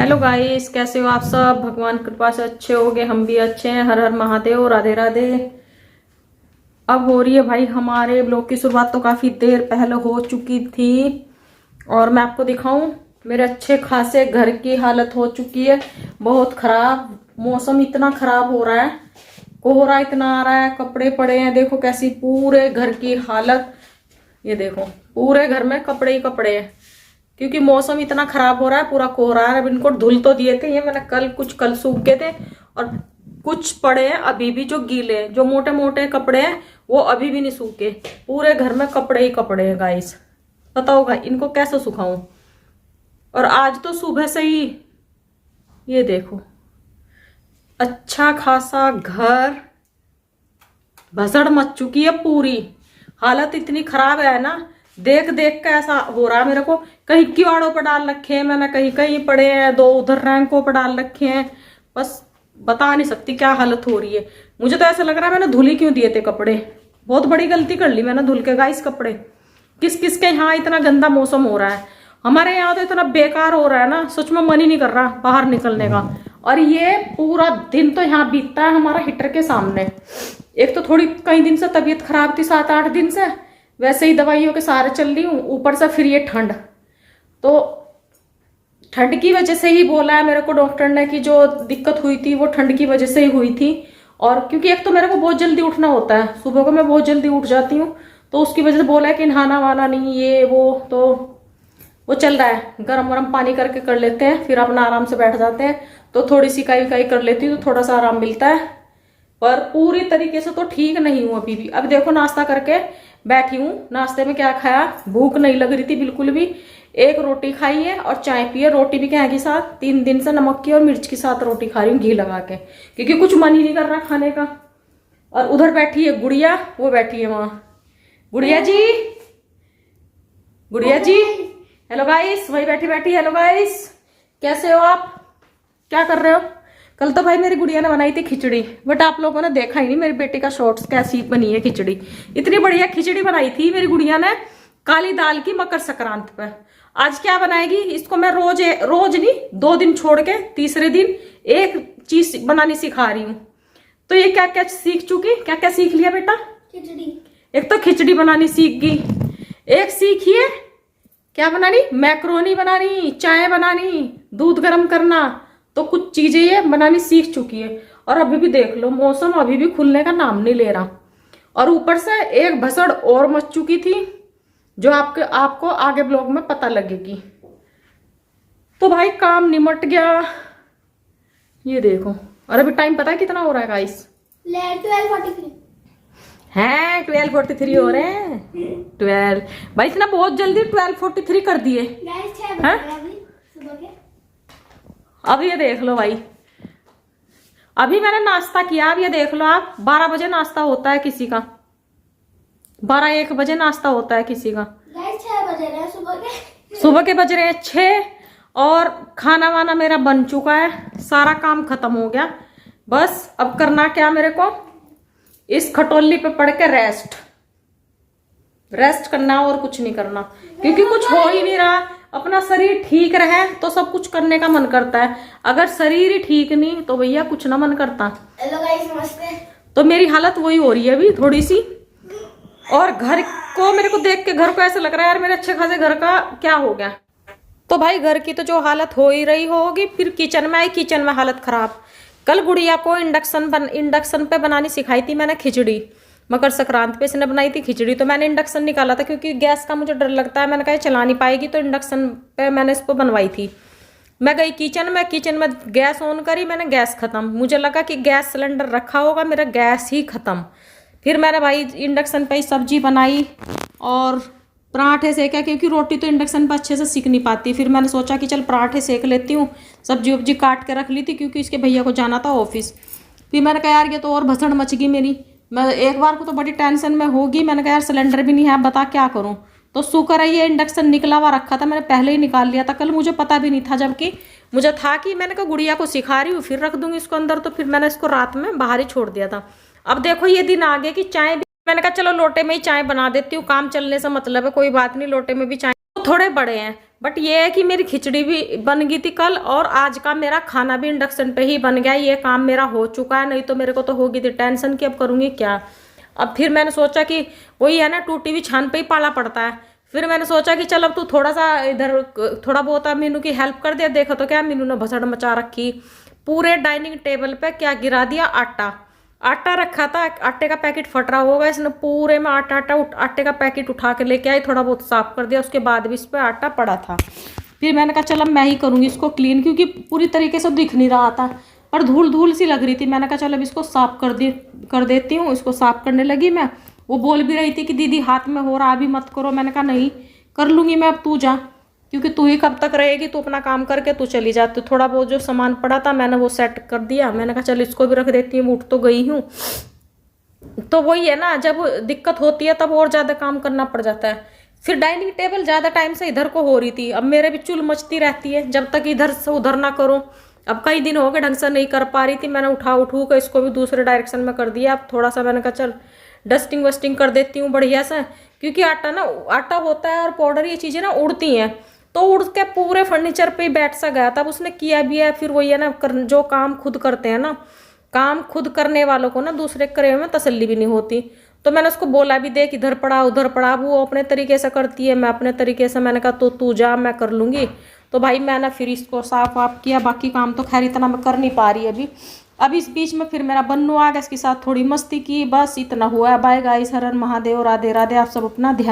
Hello guys, कैसे हो आप सब। भगवान की कृपा से अच्छे होगे, हम भी अच्छे हैं। हर हर महादेव, राधे राधे। अब हो रही है भाई हमारे ब्लॉग की शुरुआत, तो काफी देर पहले हो चुकी थी। और मैं आपको दिखाऊं, मेरे अच्छे खासे घर की हालत हो चुकी है बहुत खराब। मौसम इतना खराब हो रहा है, कोहरा इतना आ रहा है, कपड़े पड़े हैं, देखो कैसी पूरे घर की हालत। ये देखो पूरे घर में कपड़े ही कपड़े हैं, क्योंकि मौसम इतना खराब हो रहा है, पूरा कोहरा है। अब इनको धुल तो दिए थे, ये मैंने कल सूख गए थे, और कुछ पड़े हैं अभी भी जो गीले हैं, जो मोटे मोटे कपड़े हैं वो अभी भी नहीं सूखे। पूरे घर में कपड़े ही कपड़े हैं गाइस। बताओ भाई इनको कैसे सुखाऊं। और आज तो सुबह से ही ये देखो अच्छा खासा घर भसड़ मच चुकी है, पूरी हालत इतनी खराब है ना। देख देख के ऐसा हो रहा है मेरे को, कहीं किवाड़ों पर डाल रखे हैं मैंने, कहीं कहीं पड़े हैं, दो उधर रैंकों पर डाल रखे हैं। बस बता नहीं सकती क्या हालत हो रही है। मुझे तो ऐसा लग रहा है मैंने धुल ही क्यों दिए थे कपड़े। बहुत बड़ी गलती कर ली मैंने धुल के गाइस कपड़े। किस किस के यहाँ इतना गंदा मौसम हो रहा है, हमारे यहाँ तो इतना बेकार हो रहा है ना, सच में मन ही नहीं कर रहा बाहर निकलने का। और ये पूरा दिन तो यहाँ बीतता है हमारा हीटर के सामने। एक तो थोड़ी कई दिन से तबीयत खराब थी, 7-8 दिन से, वैसे ही दवाइयों के सहारे चल रही हूँ, ऊपर से फिर ये ठंड। तो ठंड की वजह से ही बोला है मेरे को डॉक्टर ने कि जो दिक्कत हुई थी वो ठंड की वजह से ही हुई थी। और क्योंकि एक तो मेरे को बहुत जल्दी उठना होता है, सुबह को मैं बहुत जल्दी उठ जाती हूँ, तो उसकी वजह से बोला है कि नहाना वाना नहीं ये वो। तो वो चल रहा है, गरम गरम पानी करके कर लेते हैं, फिर अपना आराम से बैठ जाते हैं। तो थोड़ी सी काई काई कर लेती हूँ तो थोड़ा सा आराम मिलता है, पर पूरी तरीके से तो ठीक नहीं हूँ अभी भी। अब देखो नाश्ता करके बैठी हूँ। नाश्ते में क्या खाया, भूख नहीं लग रही थी बिल्कुल भी। एक रोटी खाई है और चाय पी है, रोटी भी क्या के साथ 3 दिन से नमक की और मिर्च के साथ रोटी खा रही हूँ घी लगा के, क्योंकि कुछ मन ही नहीं कर रहा खाने का। और उधर बैठी है गुड़िया, वो बैठी है वहां। गुड़िया जी, गुड़िया जी, हेलो गाइस, वही बैठी बैठी। हेलो गाइस, कैसे हो आप, क्या कर रहे हो। कल तो भाई मेरी गुड़िया ने बनाई थी खिचड़ी, बट आप लोगों ने देखा ही नहीं मेरी बेटी का शॉर्ट्स कैसी बनी है खिचड़ी। इतनी बढ़िया खिचड़ी बनाई थी मेरी गुड़िया ने काली दाल की मकर संक्रांति पे। आज क्या बनाएगी, इसको मैं रोज रोज नहीं 2 दिन छोड़ के तीसरे दिन एक चीज बनानी सिखा रही हूँ। तो ये क्या क्या सीख चुकी, क्या क्या सीख लिया बेटा। खिचड़ी। एक तो खिचड़ी बनानी सीख गई, एक सीखिए क्या बनानी, मैक्रोनी बनानी, चाय बनानी, दूध गर्म करना। तो कुछ चीजें ये बनानी सीख चुकी है। और अभी भी देख लो मौसम अभी भी खुलने का नाम नहीं ले रहा, और ऊपर से एक भसड़ और मच चुकी थी जो आपको आगे ब्लॉग में पता लगेगी। तो भाई काम निमट गया, ये देखो। और अभी टाइम पता है कितना हो रहा है गाइस, 12:43 हैं 12:43 हो रहे हैं। 12 भाई इतना बहुत जल्दी 12:43 कर दिए। गाइस 6 बज गए अभी सुबह के। अब ये देख लो भाई, अभी मैंने नाश्ता किया। अब ये देख लो आप, 12 बजे नाश्ता होता है किसी का, 12-1 बजे नाश्ता होता है किसी का। गाइस 6 बज रहे हैं सुबह के बज रहे हैं 6। और खाना वाना मेरा बन चुका है, सारा काम खत्म हो गया। बस अब करना क्या मेरे को, इस खटोली पे पड़ के रेस्ट करना, और कुछ नहीं करना, क्योंकि कुछ हो ही नहीं रहा। अपना शरीर ठीक रहे तो सब कुछ करने का मन करता है, अगर शरीर ही ठीक नहीं तो भैया कुछ ना मन करता। हेलो गाइस, नमस्ते। तो मेरी हालत वही हो रही है अभी थोड़ी सी। और घर को मेरे को देख के घर को ऐसा लग रहा है यार मेरे अच्छे खासे घर का क्या हो गया। तो भाई घर की तो जो हालत हो ही रही होगी, फिर किचन में आई, किचन में हालत खराब। कल गुड़िया को इंडक्शन पे बनानी सिखाई थी मैंने खिचड़ी, मकर संक्रांति पे इसने बनाई थी खिचड़ी। तो मैंने इंडक्शन निकाला था क्योंकि गैस का मुझे डर लगता है, मैंने कहा चला नहीं पाएगी, तो इंडक्शन पे मैंने इसको बनवाई थी। मैं गई किचन में गैस ऑन करी, मैंने गैस खत्म। मुझे लगा कि गैस सिलेंडर रखा होगा, मेरा गैस ही खत्म। फिर मैंने भाई इंडक्शन पे ही सब्जी बनाई और पराठे सेका, क्योंकि रोटी तो इंडक्शन पर अच्छे से सीख नहीं पाती। फिर मैंने सोचा कि चल पराठे सेक लेती हूँ, सब्जी वब्जी काट के रख ली थी क्योंकि इसके भैया को जाना था ऑफिस। फिर मैंने कहा यार ये तो और भसड़ मच गई मेरी, मैं एक बार को तो बड़ी टेंशन में होगी। मैंने कहा यार सिलेंडर भी नहीं है, बता क्या करूँ। तो शुक्र है ये इंडक्शन निकला हुआ रखा था, मैंने पहले ही निकाल लिया था। कल मुझे पता भी नहीं था, जबकि मुझे था कि मैंने कहा गुड़िया को सिखा रही हूँ फिर रख दूंगी इसको अंदर, तो फिर मैंने इसको रात में बाहर ही छोड़ दिया था। अब देखो ये दिन आ गया कि चाय भी, मैंने कहा चलो लोटे में ही चाय बना देती हूँ, काम चलने से मतलब है, कोई बात नहीं, लोटे में भी चाय। थोड़े बड़े हैं, बट ये है कि मेरी खिचड़ी भी बन गई थी कल, और आज का मेरा खाना भी इंडक्शन पे ही बन गया। ये काम मेरा हो चुका है, नहीं तो मेरे को तो होगी थी टेंशन कि अब करूँगी क्या। अब फिर मैंने सोचा कि वही है ना, टूटी हुई छान पे ही पाला पड़ता है। फिर मैंने सोचा कि चल अब तू थोड़ा सा इधर थोड़ा बहुत मीनू की हेल्प कर दिया। देखो तो क्या मीनू ने भसड़ मचा रखी, पूरे डाइनिंग टेबल पे क्या गिरा दिया, आटा रखा था, आटे का पैकेट फट रहा होगा, इसने पूरे में आटे का पैकेट उठा के लेके आई, थोड़ा बहुत साफ कर दिया, उसके बाद भी इस पर आटा पड़ा था। फिर मैंने कहा चल अब मैं ही करूँगी इसको क्लीन, क्योंकि पूरी तरीके से दिख नहीं रहा था और धूल धूल सी लग रही थी। मैंने कहा चल अब इसको साफ कर देती हूँ। इसको साफ करने लगी मैं। वो बोल भी रही थी कि दीदी हाथ में हो रहा, अभी मत करो। मैंने कहा नहीं कर लूँगी मैं, अब तू जा, क्योंकि तू ही कब तक रहेगी, तू अपना काम करके तू चली जाती। थोड़ा बहुत जो सामान पड़ा था मैंने वो सेट कर दिया। मैंने कहा चल इसको भी रख देती हूँ, उठ तो गई हूँ। तो वही है ना, जब दिक्कत होती है तब और ज़्यादा काम करना पड़ जाता है। फिर डाइनिंग टेबल ज़्यादा टाइम से इधर को हो रही थी, अब मेरे भी चुल मचती रहती है जब तक इधर से उधर ना करो। अब कई दिन हो गए ढंग से नहीं कर पा रही थी, मैंने उठू कर इसको भी दूसरे डायरेक्शन में कर दिया। अब थोड़ा सा मैंने कहा चल डस्टिंग वस्टिंग कर देती हूँ बढ़िया से, क्योंकि आटा होता है और पाउडर, ये चीज़ें ना उड़ती हैं, तो उड़ के पूरे फर्नीचर पे ही बैठ सा गया। तब उसने किया भी है। फिर वही है ना, जो काम खुद करते हैं ना, काम खुद करने वालों को ना दूसरे करे में तसल्ली भी नहीं होती। तो मैंने उसको बोला भी, देख इधर पड़ा उधर पड़ा, वो अपने तरीके से करती है, मैं अपने तरीके से। मैंने कहा तो तू जा, मैं कर लूँगी। तो भाई मैं ना फिर इसको साफ वाफ किया, बाकी काम तो खैर इतना मैं कर नहीं पा रही अभी इस बीच में फिर मेरा बन्नू आ गया, इसके साथ थोड़ी मस्ती की, बस इतना हुआ है। बाय गाइस, हर हर महादेव, राधे राधे। आप सब अपना ध्यान